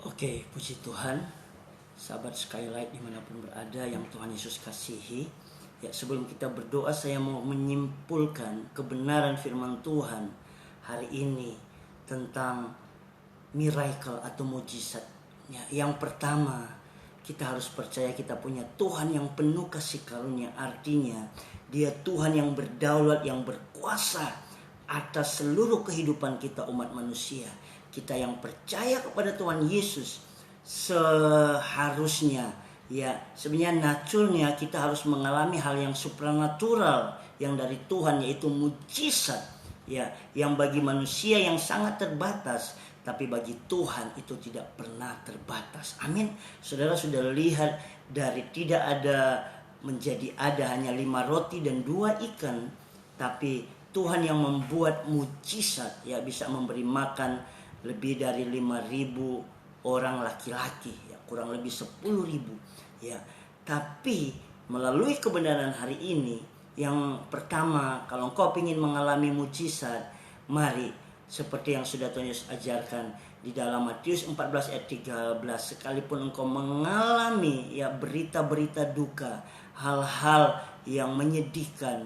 Oke, puji Tuhan, sahabat Skylight dimanapun berada yang Tuhan Yesus kasihi. Ya, sebelum kita berdoa, saya mau menyimpulkan kebenaran firman Tuhan hari ini tentang miracle atau mujizat. Ya, yang pertama, kita harus percaya kita punya Tuhan yang penuh kasih karunia. Artinya, Dia Tuhan yang berdaulat, yang berkuasa atas seluruh kehidupan kita umat manusia. Kita yang percaya kepada Tuhan Yesus seharusnya sebenarnya naturalnya kita harus mengalami hal yang supranatural yang dari Tuhan, yaitu mujizat yang bagi manusia yang sangat terbatas, tapi bagi Tuhan itu tidak pernah terbatas. Amin. Saudara sudah lihat dari tidak ada menjadi ada, hanya 5 roti dan 2 ikan, tapi Tuhan yang membuat mujizat, bisa memberi makan lebih dari 5.000 orang laki-laki, kurang lebih 10.000. Tapi melalui kebenaran hari ini, yang pertama, kalau engkau ingin mengalami mujizat, mari seperti yang sudah Tuhan Yesus ajarkan di dalam Matius 14 ayat 13, sekalipun engkau mengalami berita-berita duka, hal-hal yang menyedihkan,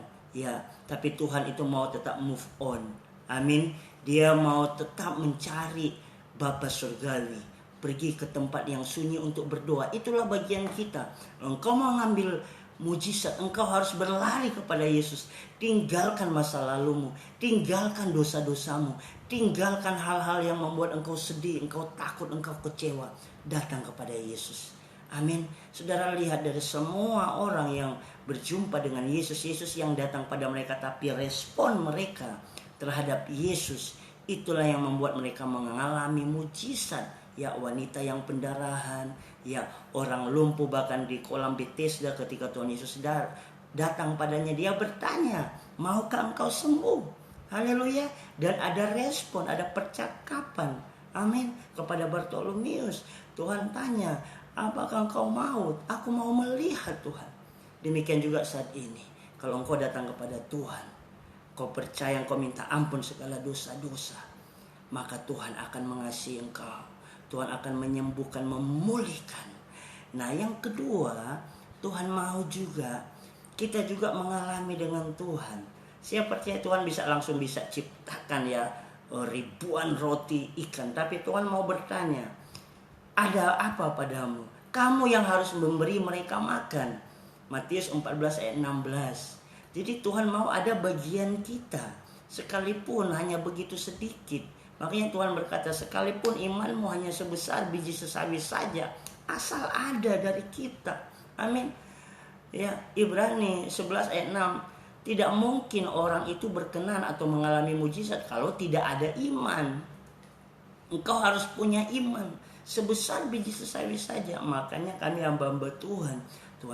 tapi Tuhan itu mau tetap move on. Amin. Dia mau tetap mencari Bapa Surgawi, pergi ke tempat yang sunyi untuk berdoa. Itulah bagian kita. Engkau mau ngambil mujizat, engkau harus berlari kepada Yesus. Tinggalkan masa lalumu, tinggalkan dosa-dosamu, tinggalkan hal-hal yang membuat engkau sedih, engkau takut, engkau kecewa. Datang kepada Yesus. Amin. Saudara lihat dari semua orang yang berjumpa dengan Yesus, Yesus yang datang pada mereka, tapi respon mereka terhadap Yesus itulah yang membuat mereka mengalami mujizat. Wanita yang pendarahan, orang lumpuh bahkan di kolam Bethesda ketika Tuhan Yesus datang padanya, dia bertanya, maukah engkau sembuh? Haleluya. Dan ada respon, ada percakapan, amin, kepada Bartolomeus. Tuhan tanya, apakah engkau mau? Aku mau melihat, Tuhan. Demikian juga saat ini, kalau engkau datang kepada Tuhan, kau percaya, engkau minta ampun segala dosa-dosa, maka Tuhan akan mengasihi engkau. Tuhan akan menyembuhkan, memulihkan. Nah, yang kedua, Tuhan mau juga kita juga mengalami dengan Tuhan. Saya percaya Tuhan langsung bisa ciptakan ribuan roti ikan, tapi Tuhan mau bertanya, ada apa padamu? Kamu yang harus memberi mereka makan. Matius 14 ayat 16. Jadi Tuhan mau ada bagian kita, sekalipun hanya begitu sedikit. Makanya Tuhan berkata, sekalipun imanmu hanya sebesar biji sesawi saja, asal ada dari kita. Amin. Ibrani 11 ayat 6. Tidak mungkin orang itu berkenan atau mengalami mujizat kalau tidak ada iman. Engkau harus punya iman sebesar biji sesawi saja. Makanya kami hamba-hamba Tuhan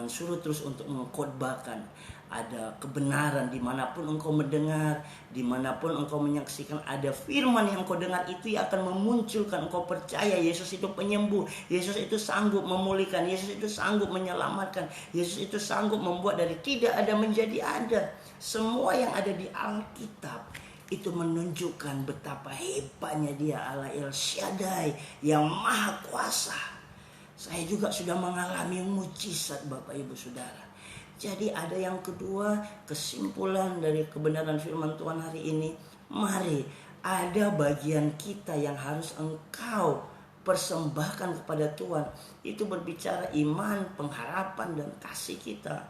suruh terus untuk mengkhotbahkan. Ada kebenaran dimanapun engkau mendengar, dimanapun engkau menyaksikan, ada firman yang engkau dengar, itu yang akan memunculkan engkau percaya Yesus itu penyembuh, Yesus itu sanggup memulihkan, Yesus itu sanggup menyelamatkan, Yesus itu sanggup membuat dari tidak ada menjadi ada. Semua yang ada di Alkitab itu menunjukkan betapa hebatnya Dia, Allah El Shaddai yang maha kuasa. Saya juga sudah mengalami mujizat, Bapak Ibu Saudara. Jadi ada yang kedua, kesimpulan dari kebenaran firman Tuhan hari ini. Mari, ada bagian kita yang harus engkau persembahkan kepada Tuhan. Itu berbicara iman, pengharapan, dan kasih kita.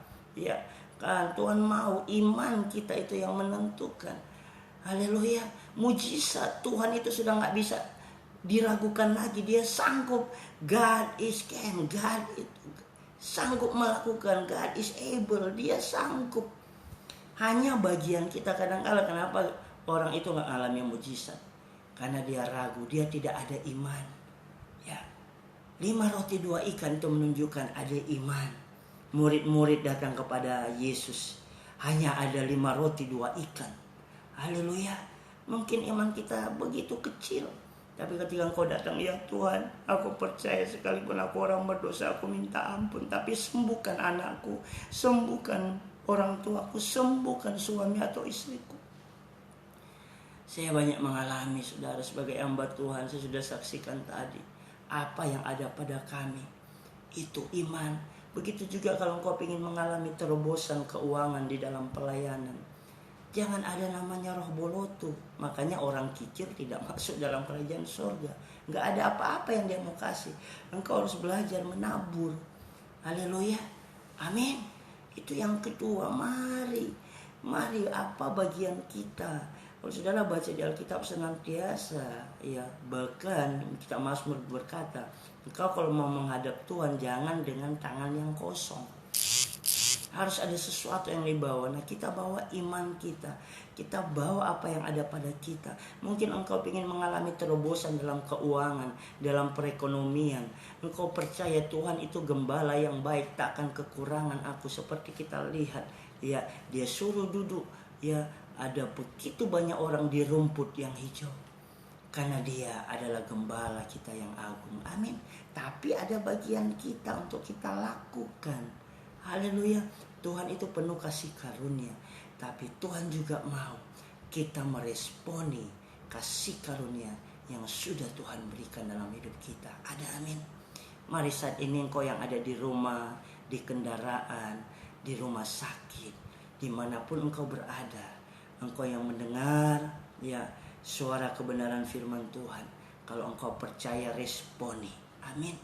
Tuhan mau iman kita itu yang menentukan. Haleluya. Mujizat Tuhan itu sudah gak bisa diragukan lagi. Dia sanggup. God is can. God itu sanggup melakukan. God is able. Dia sanggup. Hanya bagian kita kadang-kala, kenapa orang itu gak alami mujizat? Karena dia ragu, dia tidak ada iman. 5 roti 2 ikan itu menunjukkan ada iman. Murid-murid datang kepada Yesus, hanya ada 5 roti 2 ikan. Haleluya. Mungkin iman kita begitu kecil, tapi ketika engkau datang, ya Tuhan, aku percaya sekalipun aku orang berdosa, aku minta ampun, tapi sembuhkan anakku, sembuhkan orang tuaku, sembuhkan suami atau istriku. Saya banyak mengalami, saudara, sebagai hamba Tuhan. Saya sudah saksikan tadi, apa yang ada pada kami. Itu iman. Begitu juga kalau engkau ingin mengalami terobosan keuangan di dalam pelayanan. Jangan ada namanya roh boloto. Makanya orang kikir tidak masuk dalam kerajaan surga. Nggak ada apa-apa yang dia mau kasih. Engkau harus belajar menabur. Haleluya. Amin. Itu yang kedua. Mari apa bagian kita. Kalau saudara baca di Alkitab senantiasa, ya, bahkan kita Mazmur berkata, engkau kalau mau menghadap Tuhan jangan dengan tangan yang kosong. Harus ada sesuatu yang dibawa. Nah, kita bawa iman kita. Kita bawa apa yang ada pada kita. Mungkin engkau ingin mengalami terobosan dalam keuangan, dalam perekonomian. Engkau percaya Tuhan itu gembala yang baik, tak akan kekurangan aku. Seperti kita lihat, ya, dia suruh duduk, ya, ada begitu banyak orang di rumput yang hijau. Karena dia adalah gembala kita yang agung. Amin. Tapi ada bagian kita untuk kita lakukan. Haleluya. Tuhan itu penuh kasih karunia. Tapi Tuhan juga mau kita meresponi kasih karunia yang sudah Tuhan berikan dalam hidup kita. Ada amin. Mari saat ini engkau yang ada di rumah, di kendaraan, di rumah sakit, dimanapun engkau berada, engkau yang mendengar, ya, suara kebenaran firman Tuhan. Kalau engkau percaya, responi. Amin.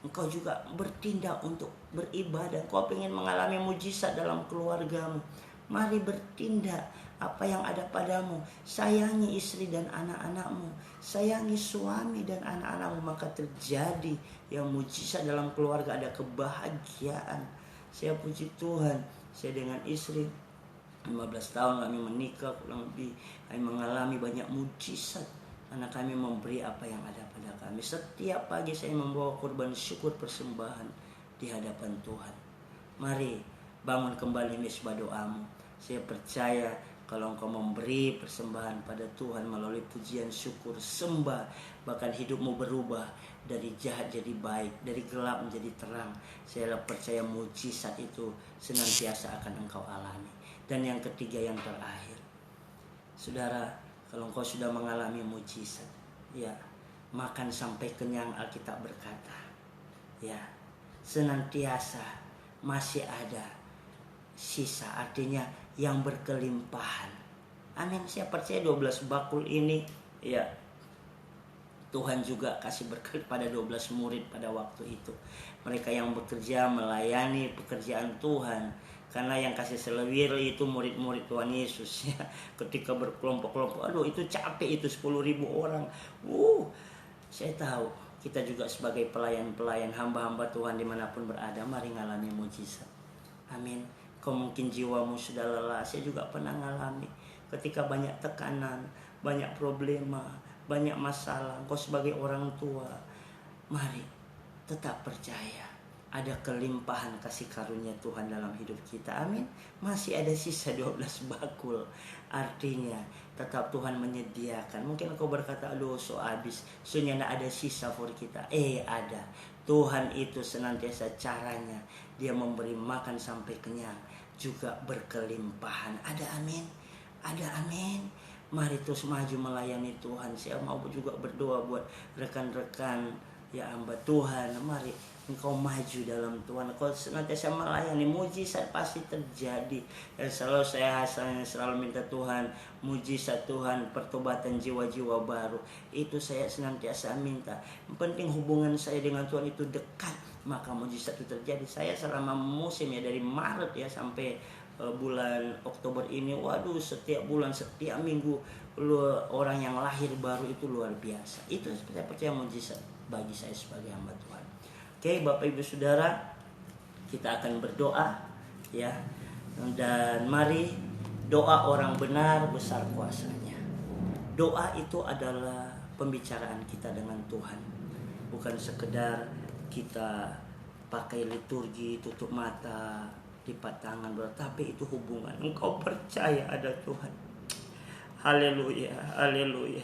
Engkau juga bertindak untuk beribadah. Engkau ingin mengalami mujizat dalam keluargamu. Mari bertindak apa yang ada padamu. Sayangi istri dan anak-anakmu. Sayangi suami dan anak-anakmu. Maka terjadi yang mujizat dalam keluarga. Ada kebahagiaan. Saya puji Tuhan. Saya dengan istri 15 tahun kami menikah, kurang lebih kami mengalami banyak mujizat. Karena kami memberi apa yang ada pada kami. Setiap pagi saya membawa korban syukur persembahan di hadapan Tuhan. Mari bangun kembali misbah doamu. Saya percaya kalau engkau memberi persembahan pada Tuhan melalui pujian syukur, sembah, bahkan hidupmu berubah dari jahat jadi baik, dari gelap menjadi terang. Saya percaya mujizat itu senantiasa akan engkau alami. Dan yang ketiga, yang terakhir, saudara, kalau engkau sudah mengalami mujizat, ya, makan sampai kenyang. Alkitab berkata, ya, senantiasa masih ada sisa, artinya yang berkelimpahan. Amin. Saya percaya 12 bakul ini, ya, Tuhan juga kasih berkat pada 12 murid pada waktu itu. Mereka yang bekerja melayani pekerjaan Tuhan. Karena yang kasih selewir itu murid-murid Tuhan Yesus, ya. Ketika berkelompok-kelompok, aduh itu capek, itu 10.000 orang. Saya tahu kita juga sebagai pelayan-pelayan, hamba-hamba Tuhan dimanapun berada, mari ngalami mujizat. Amin. Kau mungkin jiwamu sudah lelah, saya juga pernah ngalami. Ketika banyak tekanan, banyak problema, banyak masalah, kau sebagai orang tua, mari tetap percaya. Ada kelimpahan kasih karunia Tuhan dalam hidup kita. Amin. Masih ada sisa 12 bakul. Artinya tetap Tuhan menyediakan. Mungkin kau berkata, aduh so habis, soalnya tidak ada sisa for kita. Ada. Tuhan itu senantiasa caranya. Dia memberi makan sampai kenyang. Juga berkelimpahan. Ada amin. Ada amin. Mari terus maju melayani Tuhan. Saya mau juga berdoa buat rekan-rekan, ya, hamba Tuhan. Mari engkau maju dalam Tuhan. Engkau senantiasa melayani, mujizat pasti terjadi. Dan saya selalu minta Tuhan, mujizat Tuhan, pertobatan jiwa-jiwa baru. Itu saya senantiasa minta. Yang penting hubungan saya dengan Tuhan itu dekat, maka mujizat itu terjadi. Saya selama musim, ya, dari Maret, ya, sampai bulan Oktober ini, waduh, setiap bulan, setiap minggu orang yang lahir baru itu luar biasa. Itu saya percaya mujizat bagi saya sebagai hamba Tuhan. Oke, Bapak Ibu Saudara, kita akan berdoa, ya. Dan mari, doa orang benar besar kuasanya. Doa itu adalah pembicaraan kita dengan Tuhan. Bukan sekedar kita pakai liturgi, tutup mata, lipat tangan, tapi itu hubungan. Engkau percaya ada Tuhan. Haleluya, haleluya.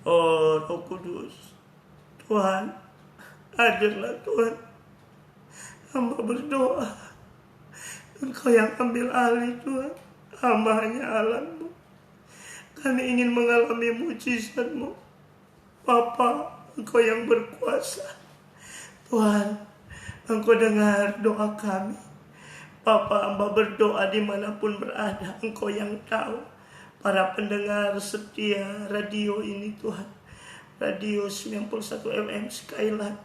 Oh Roh Kudus, Tuhan, hadirlah Tuhan. Hamba berdoa, Engkau yang ambil alih Tuhan. Hamba hanya alatmu. Kami ingin mengalami mujizat-Mu. Bapa, Engkau yang berkuasa. Tuhan, Engkau dengar doa kami. Bapa, hamba berdoa dimanapun berada, Engkau yang tahu. Para pendengar setia radio ini Tuhan, radio 91 FM Skyline,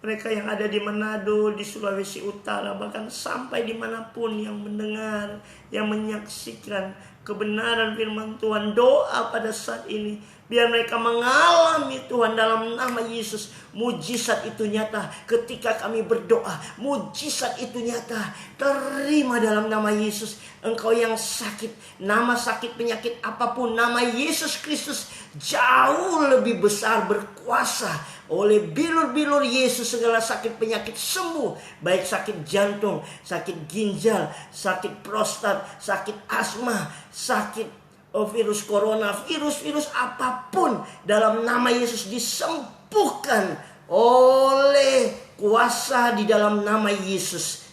mereka yang ada di Manado, di Sulawesi Utara, bahkan sampai dimanapun yang mendengar, yang menyaksikan kebenaran firman Tuhan, doa pada saat ini, biar mereka mengalami Tuhan dalam nama Yesus. Mujizat itu nyata ketika kami berdoa. Mujizat itu nyata. Terima dalam nama Yesus. Engkau yang sakit, nama sakit penyakit apapun, nama Yesus Kristus jauh lebih besar, berkuasa. Oleh bilur-bilur Yesus segala sakit penyakit sembuh. Baik sakit jantung, sakit ginjal, sakit prostat, sakit asma, sakit virus corona, virus apapun dalam nama Yesus disembuhkan oleh kuasa di dalam nama Yesus.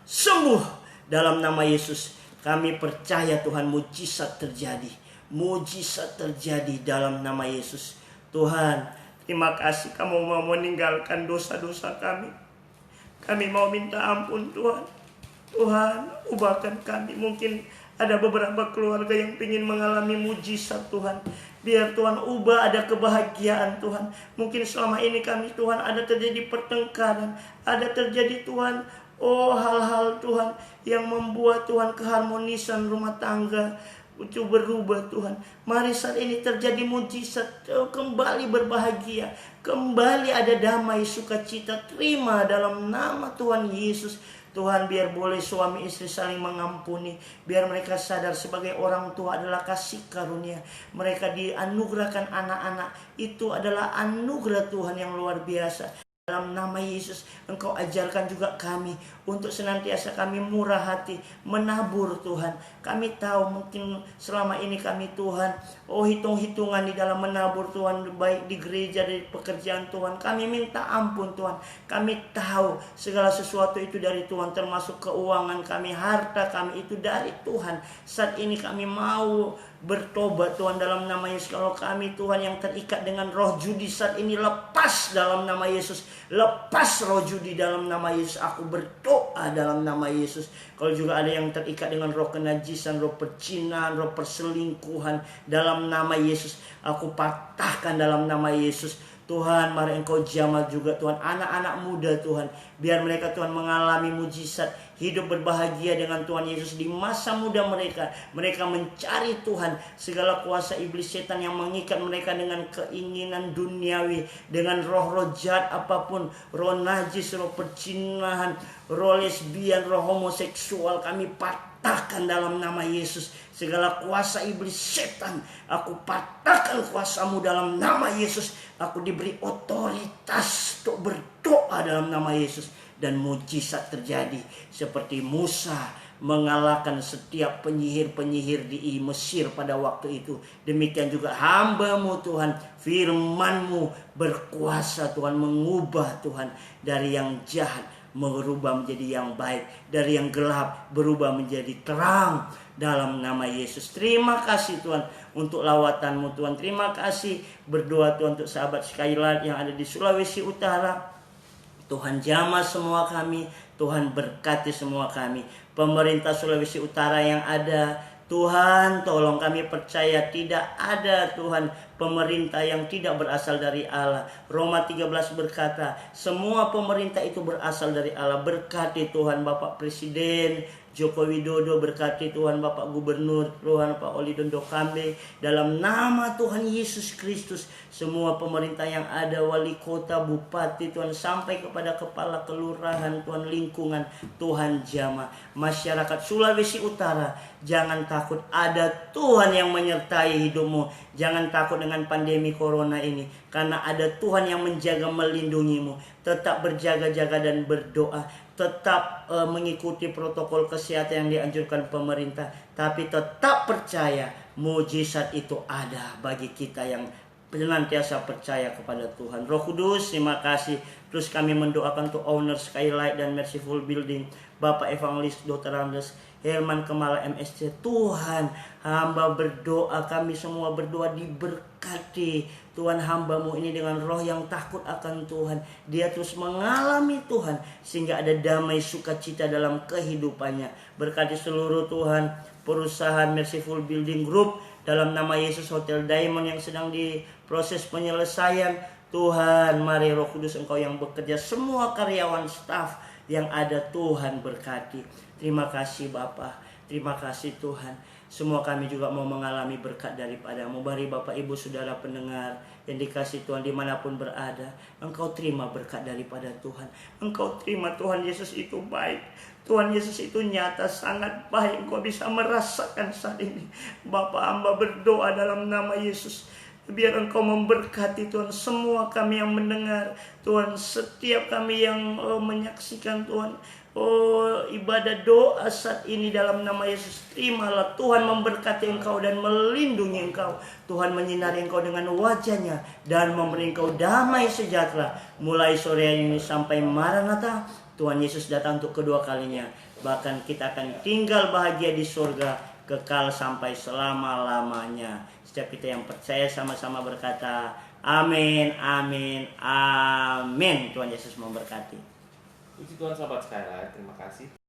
Sembuh dalam nama Yesus. Kami percaya Tuhan, mujizat terjadi. Mujizat terjadi dalam nama Yesus. Tuhan, terima kasih kamu mau meninggalkan dosa-dosa kami. Kami mau minta ampun Tuhan. Tuhan, ubahkan kami. Mungkin ada beberapa keluarga yang ingin mengalami mujizat Tuhan. Biar Tuhan ubah, ada kebahagiaan Tuhan. Mungkin selama ini kami Tuhan ada terjadi pertengkaran. Ada terjadi Tuhan, hal-hal Tuhan yang membuat Tuhan keharmonisan rumah tangga itu berubah Tuhan. Mari saat ini terjadi mujizat, kembali berbahagia, kembali ada damai, sukacita. Terima dalam nama Tuhan Yesus. Tuhan, biar boleh suami istri saling mengampuni. Biar mereka sadar sebagai orang tua adalah kasih karunia. Mereka dianugerahkan anak-anak, itu adalah anugerah Tuhan yang luar biasa. Dalam nama Yesus, Engkau ajarkan juga kami untuk senantiasa kami murah hati, menabur Tuhan. Kami tahu mungkin selama ini kami Tuhan, hitung-hitungan di dalam menabur Tuhan, baik di gereja, di pekerjaan Tuhan. Kami minta ampun Tuhan. Kami tahu segala sesuatu itu dari Tuhan, termasuk keuangan kami, harta kami itu dari Tuhan. Saat ini kami mau bertobat Tuhan dalam nama Yesus. Kalau kami Tuhan yang terikat dengan roh judi saat ini, lepas dalam nama Yesus. Lepas roh judi dalam nama Yesus. Aku berdoa dalam nama Yesus. Kalau juga ada yang terikat dengan roh kenajisan, roh percinahan, roh perselingkuhan, dalam nama Yesus aku patahkan dalam nama Yesus. Tuhan, mari Engkau jamah juga Tuhan anak-anak muda Tuhan, biar mereka Tuhan mengalami mujizat, hidup berbahagia dengan Tuhan Yesus di masa muda mereka. Mereka mencari Tuhan, segala kuasa iblis setan yang mengikat mereka dengan keinginan duniawi, dengan roh-roh jahat apapun, roh najis, roh percinahan, roh lesbian, roh homoseksual, kami patahkan dalam nama Yesus. Segala kuasa iblis setan, aku patahkan kuasamu dalam nama Yesus. Aku diberi otoritas untuk berdoa dalam nama Yesus. Dan mujizat terjadi seperti Musa mengalahkan setiap penyihir-penyihir di Mesir pada waktu itu. Demikian juga hamba-Mu Tuhan, firman-Mu berkuasa Tuhan, mengubah Tuhan dari yang jahat merubah menjadi yang baik, dari yang gelap berubah menjadi terang dalam nama Yesus. Terima kasih Tuhan untuk lawatan-Mu Tuhan. Terima kasih, berdoa Tuhan untuk sahabat Skyline yang ada di Sulawesi Utara. Tuhan jamah semua kami, Tuhan berkati semua kami. Pemerintah Sulawesi Utara yang ada, Tuhan tolong kami percaya tidak ada Tuhan pemerintah yang tidak berasal dari Allah. Roma 13 berkata, semua pemerintah itu berasal dari Allah. Berkati Tuhan Bapak Presiden Joko Widodo, berkati Tuhan Bapak Gubernur, Tuhan Pak Oli Dondo Kambe, dalam nama Tuhan Yesus Kristus. Semua pemerintah yang ada, wali kota, bupati Tuhan, sampai kepada kepala kelurahan Tuhan, lingkungan, Tuhan jamah. Masyarakat Sulawesi Utara, jangan takut, ada Tuhan yang menyertai hidupmu. Jangan takut dengan pandemi corona ini, karena ada Tuhan yang menjaga, melindungimu. Tetap berjaga-jaga dan berdoa, tetap mengikuti protokol kesehatan yang dianjurkan pemerintah, tapi tetap percaya mujizat itu ada bagi kita yang senantiasa percaya kepada Tuhan. Roh Kudus, terima kasih. Terus kami mendoakan untuk owner Skylight dan Merciful Building, Bapak Evangelis Dr. Andes, Herman Kemala MSC. Tuhan, hamba berdoa, kami semua berdoa diberkati. Tuhan, hamba-Mu ini dengan roh yang takut akan Tuhan. Dia terus mengalami Tuhan, sehingga ada damai sukacita dalam kehidupannya. Berkati seluruh Tuhan, perusahaan Merciful Building Group, dalam nama Yesus, Hotel Diamond yang sedang diproses penyelesaian. Tuhan, mari Roh Kudus Engkau yang bekerja, semua karyawan staf yang ada, Tuhan berkati. Terima kasih Bapa, terima kasih Tuhan. Semua kami juga mau mengalami berkat daripada-Mu. Mari Bapak Ibu Saudara pendengar yang dikasih Tuhan dimanapun berada, engkau terima berkat daripada Tuhan. Engkau terima, Tuhan Yesus itu baik. Tuhan Yesus itu nyata, sangat baik. Engkau bisa merasakan saat ini. Bapak hamba berdoa dalam nama Yesus, biar Engkau memberkati Tuhan semua kami yang mendengar, Tuhan setiap kami yang menyaksikan Tuhan ibadah doa saat ini dalam nama Yesus. Terimalah Tuhan memberkati engkau dan melindungi engkau. Tuhan menyinari engkau dengan wajah-Nya dan memberi engkau damai sejahtera mulai sore hari ini sampai Maranatha. Tuhan Yesus datang untuk kedua kalinya. Bahkan kita akan tinggal bahagia di surga kekal sampai selama-lamanya. Setiap kita yang percaya sama-sama berkata amin, amin, amin. Tuhan Yesus memberkati. Puji Tuhan sahabat Skylight, terima kasih.